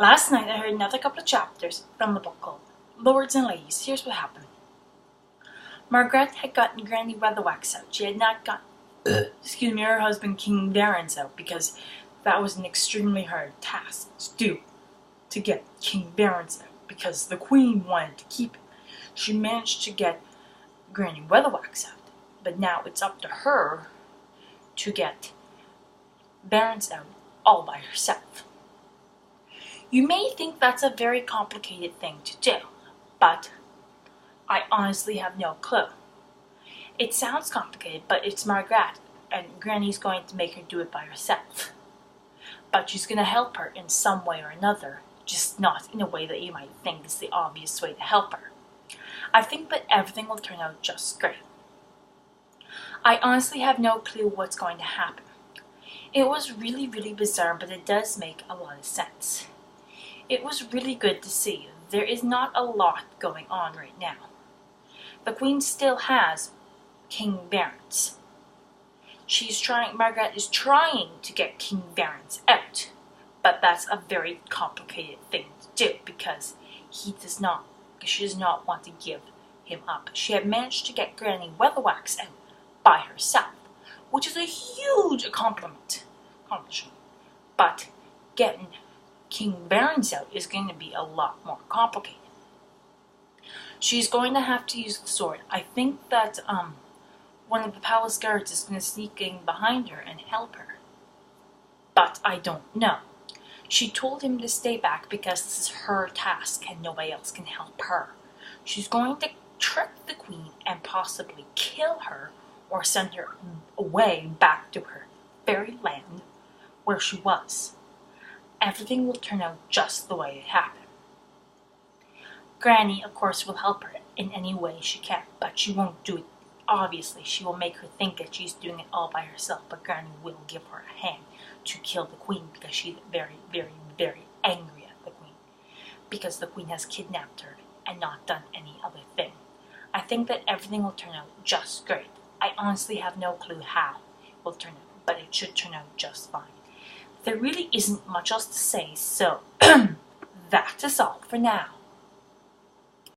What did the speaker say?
Last night I heard another couple of chapters from the book called Lords and Ladies. Here's what happened. Margaret had gotten Granny Weatherwax out. She had not got, her husband King Barons out, because that was an extremely hard task to do, to get King Barons out, because the Queen wanted to keep him. She managed to get Granny Weatherwax out, but now it's up to her to get Barons out all by herself. You may think that's a very complicated thing to do, but I honestly have no clue. It sounds complicated, but it's Margaret, and Granny's going to make her do it by herself. But she's going to help her in some way or another, just not in a way that you might think is the obvious way to help her. I think that everything will turn out just great. I honestly have no clue what's going to happen. It was really, really bizarre, but it does make a lot of sense. It was really good to see. There is not a lot going on right now. The Queen still has King Barons. Margaret is trying to get King Barons out, but that's a very complicated thing to do because she does not want to give him up. She had managed to get Granny Weatherwax out by herself, which is a huge accomplishment. But getting King Barons out is going to be a lot more complicated. She's going to have to use the sword. I think that one of the palace guards is going to sneak in behind her and help her. But I don't know. She told him to stay back because this is her task and nobody else can help her. She's going to trick the Queen and possibly kill her or send her away back to her fairy land where she was. Everything will turn out just the way it happened. Granny, of course, will help her in any way she can, but she won't do it. Obviously, she will make her think that she's doing it all by herself, but Granny will give her a hand to kill the Queen because she's very, very, very angry at the Queen. Because the Queen has kidnapped her and not done any other thing. I think that everything will turn out just great. I honestly have no clue how it will turn out, but it should turn out just fine. There really isn't much else to say, so that is all for now.